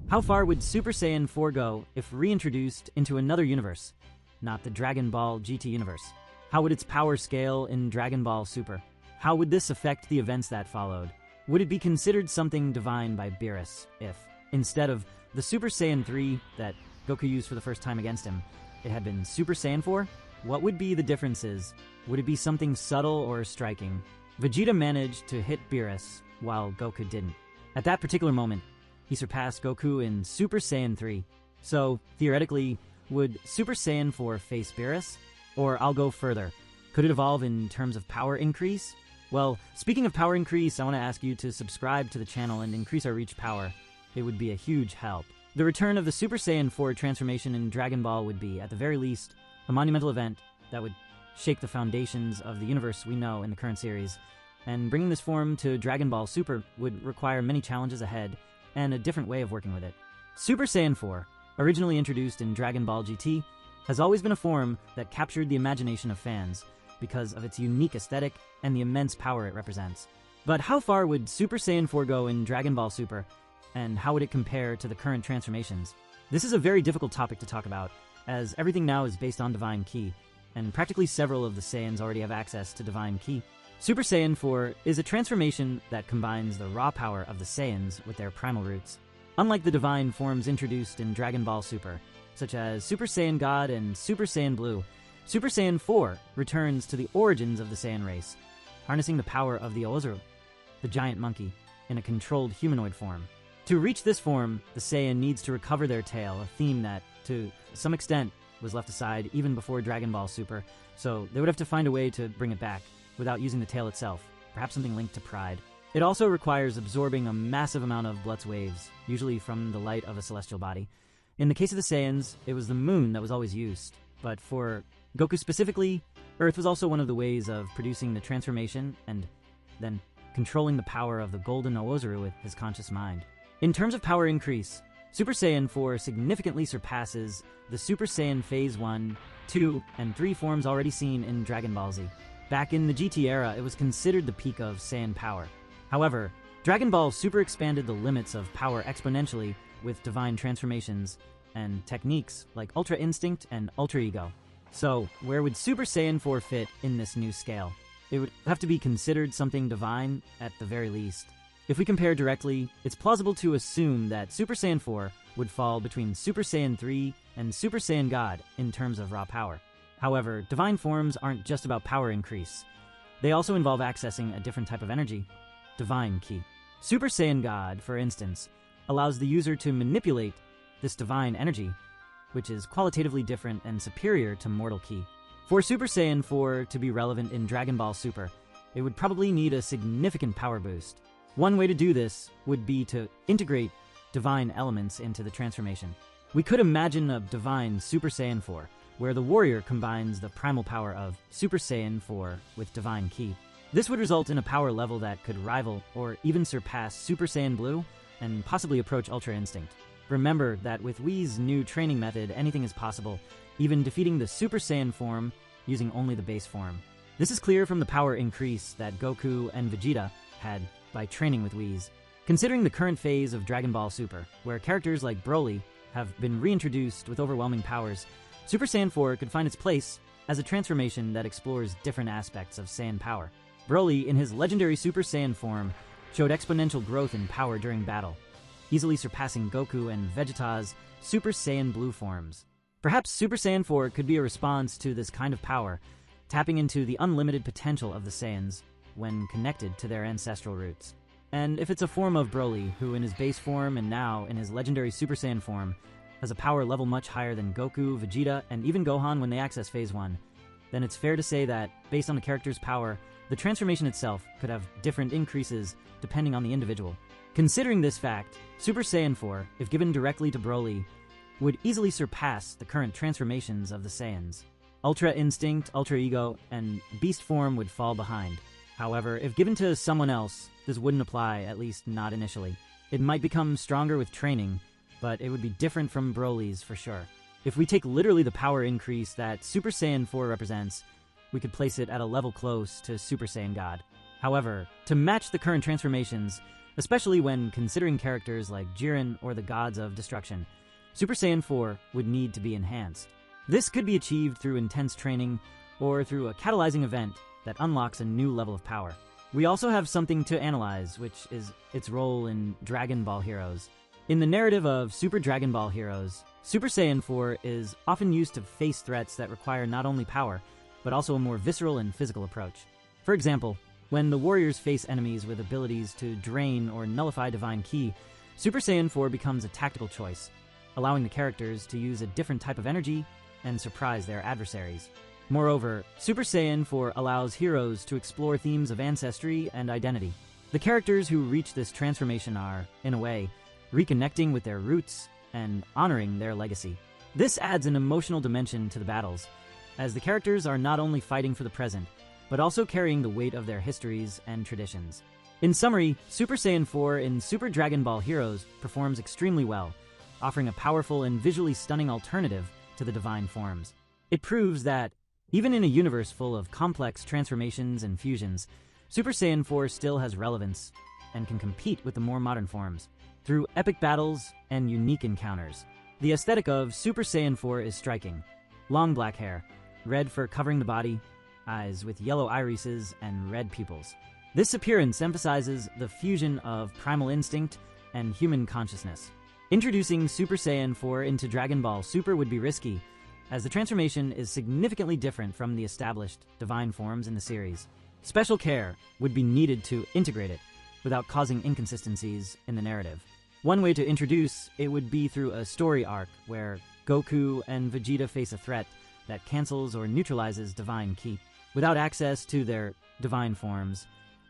How far would Super Saiyan 4 go if reintroduced into another universe, not the Dragon Ball GT universe? How would its power scale in Dragon Ball Super? How would this affect the events that followed? Would it be considered something divine by Beerus if, instead of the Super Saiyan 3 that Goku used for the first time against him, it had been Super Saiyan 4? What would be the differences? Would it be something subtle or striking? Vegeta managed to hit Beerus, while Goku didn't. At that particular moment, he surpassed Goku in Super Saiyan 3. So, theoretically, would Super Saiyan 4 face Beerus? Or I'll go further. Could it evolve in terms of power increase? Well, speaking of power increase, I want to ask you to subscribe to the channel and increase our reach power. It would be a huge help. The return of the Super Saiyan 4 transformation in Dragon Ball would be, at the very least, a monumental event that would shake the foundations of the universe we know in the current series. And bringing this form to Dragon Ball Super would require many challenges ahead and a different way of working with it. Super Saiyan 4, originally introduced in Dragon Ball GT, has always been a form that captured the imagination of fans because of its unique aesthetic and the immense power it represents. But how far would Super Saiyan 4 go in Dragon Ball Super, and how would it compare to the current transformations? This is a very difficult topic to talk about, as everything now is based on Divine Ki, and practically several of the Saiyans already have access to Divine Ki. Super Saiyan 4 is a transformation that combines the raw power of the Saiyans with their primal roots. Unlike the divine forms introduced in Dragon Ball Super, such as Super Saiyan God and Super Saiyan Blue, Super Saiyan 4 returns to the origins of the Saiyan race, harnessing the power of the Oozuru, the giant monkey, in a controlled humanoid form. To reach this form, the Saiyan needs to recover their tail, a theme that, to some extent, was left aside even before Dragon Ball Super, so they would have to find a way to bring it back without using the tail itself, perhaps something linked to pride. It also requires absorbing a massive amount of Blutz waves, usually from the light of a celestial body. In the case of the Saiyans, it was the moon that was always used, but for Goku specifically, Earth was also one of the ways of producing the transformation and then controlling the power of the Golden Oozuru with his conscious mind. In terms of power increase, Super Saiyan 4 significantly surpasses the Super Saiyan Phase 1, 2, and 3 forms already seen in Dragon Ball Z. Back in the GT era, it was considered the peak of Saiyan power. However, Dragon Ball Super expanded the limits of power exponentially with divine transformations and techniques like Ultra Instinct and Ultra Ego. So, where would Super Saiyan 4 fit in this new scale? It would have to be considered something divine at the very least. If we compare directly, it's plausible to assume that Super Saiyan 4 would fall between Super Saiyan 3 and Super Saiyan God in terms of raw power. However, divine forms aren't just about power increase. They also involve accessing a different type of energy, Divine Ki. Super Saiyan God, for instance, allows the user to manipulate this divine energy, which is qualitatively different and superior to mortal Ki. For Super Saiyan 4 to be relevant in Dragon Ball Super, it would probably need a significant power boost. One way to do this would be to integrate divine elements into the transformation. We could imagine a divine Super Saiyan 4, where the warrior combines the primal power of Super Saiyan 4 with Divine Ki. This would result in a power level that could rival or even surpass Super Saiyan Blue and possibly approach Ultra Instinct. Remember that with Whi's new training method, anything is possible, even defeating the Super Saiyan form using only the base form. This is clear from the power increase that Goku and Vegeta had by training with Whis. Considering the current phase of Dragon Ball Super, where characters like Broly have been reintroduced with overwhelming powers, Super Saiyan 4 could find its place as a transformation that explores different aspects of Saiyan power. Broly, in his legendary Super Saiyan form, showed exponential growth in power during battle, easily surpassing Goku and Vegeta's Super Saiyan Blue forms. Perhaps Super Saiyan 4 could be a response to this kind of power, tapping into the unlimited potential of the Saiyans when connected to their ancestral roots. And if it's a form of Broly, who in his base form and now in his legendary Super Saiyan form has a power level much higher than Goku, Vegeta, and even Gohan when they access Phase 1, then it's fair to say that, based on the character's power, the transformation itself could have different increases depending on the individual. Considering this fact, Super Saiyan 4, if given directly to Broly, would easily surpass the current transformations of the Saiyans. Ultra Instinct, Ultra Ego, and Beast form would fall behind. However, if given to someone else, this wouldn't apply, at least not initially. It might become stronger with training, but it would be different from Broly's for sure. If we take literally the power increase that Super Saiyan 4 represents, we could place it at a level close to Super Saiyan God. However, to match the current transformations, especially when considering characters like Jiren or the Gods of Destruction. Super Saiyan 4 would need to be enhanced. This could be achieved through intense training or through a catalyzing event that unlocks a new level of power. We also have something to analyze, which is its role in Dragon Ball Heroes. In the narrative of Super Dragon Ball Heroes, Super Saiyan 4 is often used to face threats that require not only power, but also a more visceral and physical approach. For example, when the warriors face enemies with abilities to drain or nullify Divine Ki, Super Saiyan 4 becomes a tactical choice, allowing the characters to use a different type of energy and surprise their adversaries. Moreover, Super Saiyan 4 allows heroes to explore themes of ancestry and identity. The characters who reach this transformation are, in a way, reconnecting with their roots and honoring their legacy. This adds an emotional dimension to the battles, as the characters are not only fighting for the present, but also carrying the weight of their histories and traditions. In summary, Super Saiyan 4 in Super Dragon Ball Heroes performs extremely well, offering a powerful and visually stunning alternative to the divine forms. It proves that, even in a universe full of complex transformations and fusions, Super Saiyan 4 still has relevance and can compete with the more modern forms through epic battles and unique encounters. The aesthetic of Super Saiyan 4 is striking. Long black hair, red fur covering the body, eyes with yellow irises and red pupils. This appearance emphasizes the fusion of primal instinct and human consciousness. Introducing Super Saiyan 4 into Dragon Ball Super would be risky, as the transformation is significantly different from the established divine forms in the series. Special care would be needed to integrate it without causing inconsistencies in the narrative. One way to introduce it would be through a story arc where Goku and Vegeta face a threat that cancels or neutralizes Divine Ki. Without access to their divine forms,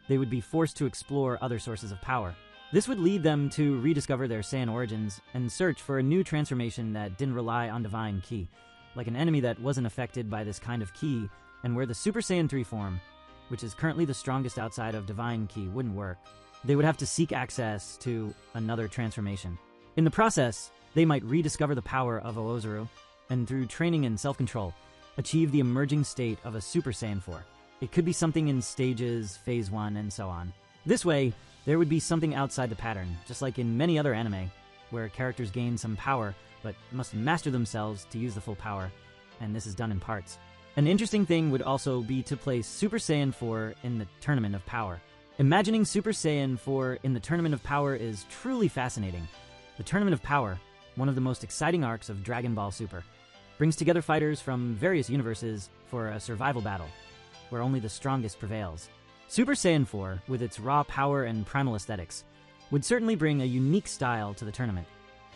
they would be forced to explore other sources of power. This would lead them to rediscover their Saiyan origins and search for a new transformation that didn't rely on Divine Ki, like an enemy that wasn't affected by this kind of Ki, and where the Super Saiyan 3 form, which is currently the strongest outside of Divine Ki, wouldn't work. They would have to seek access to another transformation. In the process, they might rediscover the power of Oozuru, and through training and self-control, achieve the emerging state of a Super Saiyan 4. It could be something in stages, Phase 1, and so on. This way, there would be something outside the pattern, just like in many other anime, where characters gain some power, but must master themselves to use the full power, and this is done in parts. An interesting thing would also be to place Super Saiyan 4 in the Tournament of Power. Imagining Super Saiyan 4 in the Tournament of Power is truly fascinating. The Tournament of Power, one of the most exciting arcs of Dragon Ball Super, brings together fighters from various universes for a survival battle, where only the strongest prevails. Super Saiyan 4, with its raw power and primal aesthetics, would certainly bring a unique style to the tournament.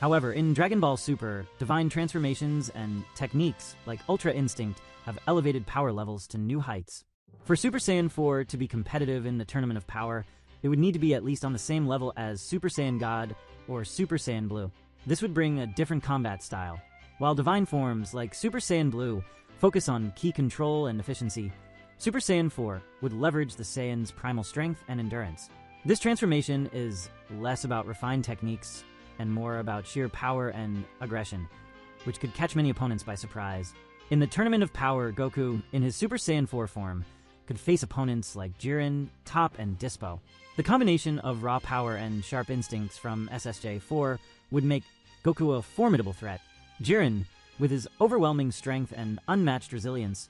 However, in Dragon Ball Super, divine transformations and techniques like Ultra Instinct have elevated power levels to new heights. For Super Saiyan 4 to be competitive in the Tournament of Power, it would need to be at least on the same level as Super Saiyan God or Super Saiyan Blue. This would bring a different combat style. While divine forms like Super Saiyan Blue focus on ki control and efficiency, Super Saiyan 4 would leverage the Saiyan's primal strength and endurance. This transformation is less about refined techniques and more about sheer power and aggression, which could catch many opponents by surprise. In the Tournament of Power, Goku, in his Super Saiyan 4 form, could face opponents like Jiren, Top, and Dispo. The combination of raw power and sharp instincts from SSJ4 would make Goku a formidable threat. Jiren, with his overwhelming strength and unmatched resilience,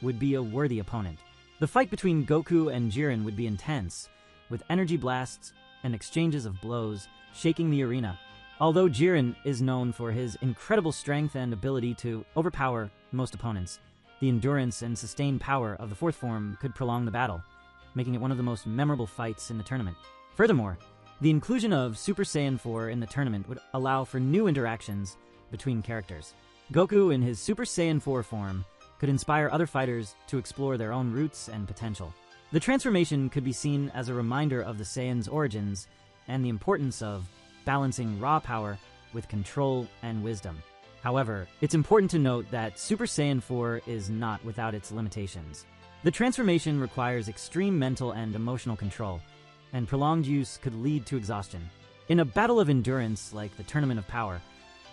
would be a worthy opponent. The fight between Goku and Jiren would be intense, with energy blasts and exchanges of blows shaking the arena. Although Jiren is known for his incredible strength and ability to overpower most opponents, the endurance and sustained power of the fourth form could prolong the battle, making it one of the most memorable fights in the tournament. Furthermore, the inclusion of Super Saiyan 4 in the tournament would allow for new interactions between characters. Goku, in his Super Saiyan 4 form, could inspire other fighters to explore their own roots and potential. The transformation could be seen as a reminder of the Saiyan's origins and the importance of balancing raw power with control and wisdom. However, it's important to note that Super Saiyan 4 is not without its limitations. The transformation requires extreme mental and emotional control, and prolonged use could lead to exhaustion. In a battle of endurance like the Tournament of Power,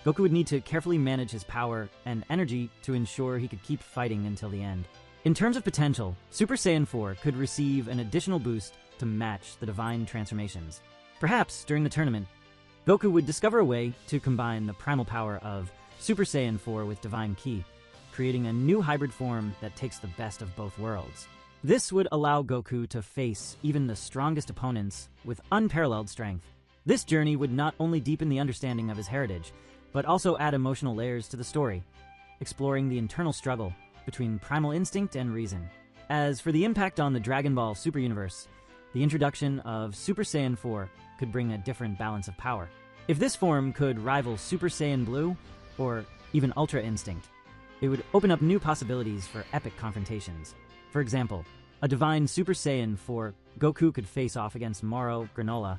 Goku would need to carefully manage his power and energy to ensure he could keep fighting until the end. In terms of potential, Super Saiyan 4 could receive an additional boost to match the divine transformations. Perhaps, during the tournament, Goku would discover a way to combine the primal power of Super Saiyan 4 with Divine Ki, creating a new hybrid form that takes the best of both worlds. This would allow Goku to face even the strongest opponents with unparalleled strength. This journey would not only deepen the understanding of his heritage, but also add emotional layers to the story, exploring the internal struggle between primal instinct and reason. As for the impact on the Dragon Ball Super Universe, the introduction of Super Saiyan 4 could bring a different balance of power. If this form could rival Super Saiyan Blue, or even Ultra Instinct, it would open up new possibilities for epic confrontations. For example, a divine Super Saiyan 4 Goku could face off against Moro, Granola,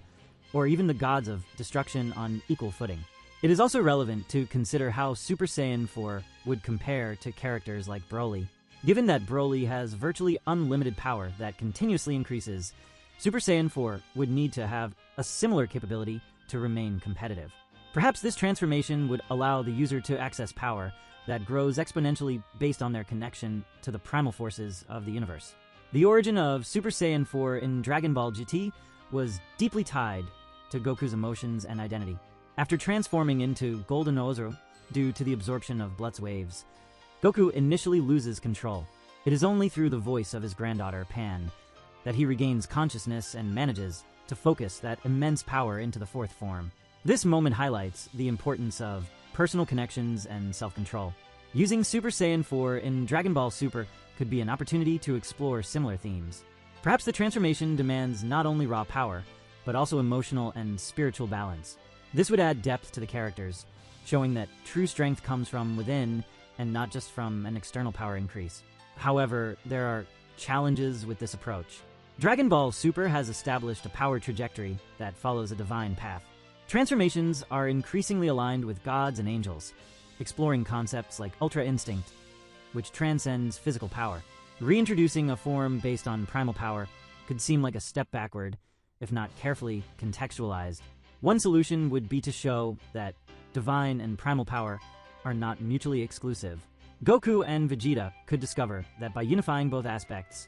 or even the gods of destruction on equal footing. It is also relevant to consider how Super Saiyan 4 would compare to characters like Broly. Given that Broly has virtually unlimited power that continuously increases, Super Saiyan 4 would need to have a similar capability to remain competitive. Perhaps this transformation would allow the user to access power that grows exponentially based on their connection to the primal forces of the universe. The origin of Super Saiyan 4 in Dragon Ball GT was deeply tied to Goku's emotions and identity. After transforming into Golden Ozo due to the absorption of Blood's waves, Goku initially loses control. It is only through the voice of his granddaughter, Pan, that he regains consciousness and manages to focus that immense power into the fourth form. This moment highlights the importance of personal connections and self-control. Using Super Saiyan 4 in Dragon Ball Super could be an opportunity to explore similar themes. Perhaps the transformation demands not only raw power, but also emotional and spiritual balance. This would add depth to the characters, showing that true strength comes from within and not just from an external power increase. However, there are challenges with this approach. Dragon Ball Super has established a power trajectory that follows a divine path. Transformations are increasingly aligned with gods and angels, exploring concepts like Ultra Instinct, which transcends physical power. Reintroducing a form based on primal power could seem like a step backward, if not carefully contextualized. One solution would be to show that divine and primal power are not mutually exclusive. Goku and Vegeta could discover that by unifying both aspects,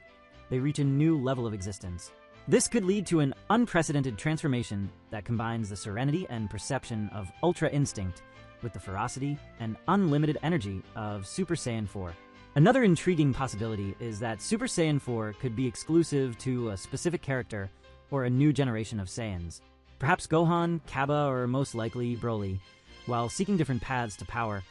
they reach a new level of existence. This could lead to an unprecedented transformation that combines the serenity and perception of Ultra Instinct with the ferocity and unlimited energy of Super Saiyan 4. Another intriguing possibility is that Super Saiyan 4 could be exclusive to a specific character or a new generation of Saiyans. Perhaps Gohan, Kaba, or most likely Broly, while seeking different paths to power,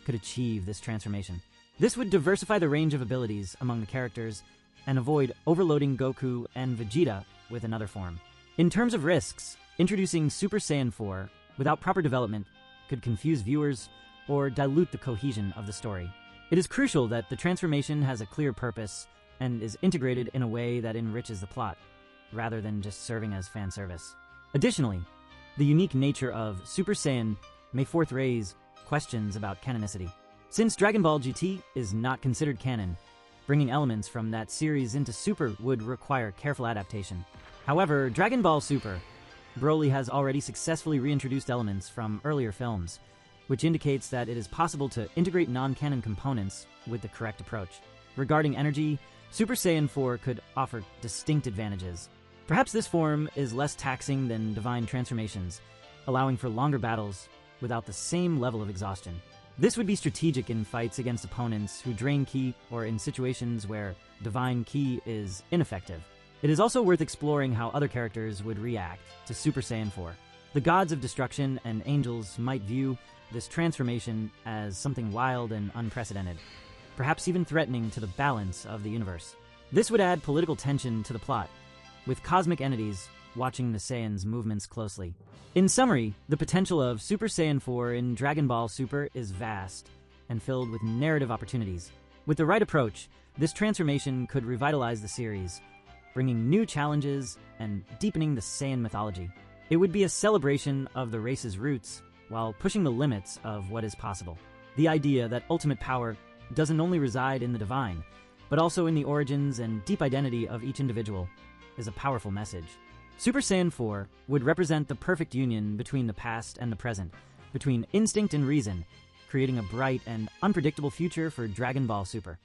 could achieve this transformation. This would diversify the range of abilities among the characters and avoid overloading Goku and Vegeta with another form. In terms of risks, introducing Super Saiyan 4 without proper development could confuse viewers or dilute the cohesion of the story. It is crucial that the transformation has a clear purpose and is integrated in a way that enriches the plot, rather than just serving as fan service. Additionally, the unique nature of Super Saiyan may raise questions about canonicity. Since Dragon Ball GT is not considered canon, bringing elements from that series into Super would require careful adaptation. However, Dragon Ball Super, Broly has already successfully reintroduced elements from earlier films, which indicates that it is possible to integrate non-canon components with the correct approach. Regarding energy, Super Saiyan 4 could offer distinct advantages. Perhaps this form is less taxing than divine transformations, allowing for longer battles without the same level of exhaustion. This would be strategic in fights against opponents who drain ki or in situations where divine ki is ineffective. It is also worth exploring how other characters would react to Super Saiyan 4. The gods of destruction and angels might view this transformation as something wild and unprecedented, perhaps even threatening to the balance of the universe. This would add political tension to the plot, with cosmic entities watching the Saiyans' movements closely. In summary, the potential of Super Saiyan 4 in Dragon Ball Super is vast and filled with narrative opportunities. With the right approach, this transformation could revitalize the series, bringing new challenges and deepening the Saiyan mythology. It would be a celebration of the race's roots while pushing the limits of what is possible. The idea that ultimate power doesn't only reside in the divine, but also in the origins and deep identity of each individual, is a powerful message. Super Saiyan 4 would represent the perfect union between the past and the present, between instinct and reason, creating a bright and unpredictable future for Dragon Ball Super.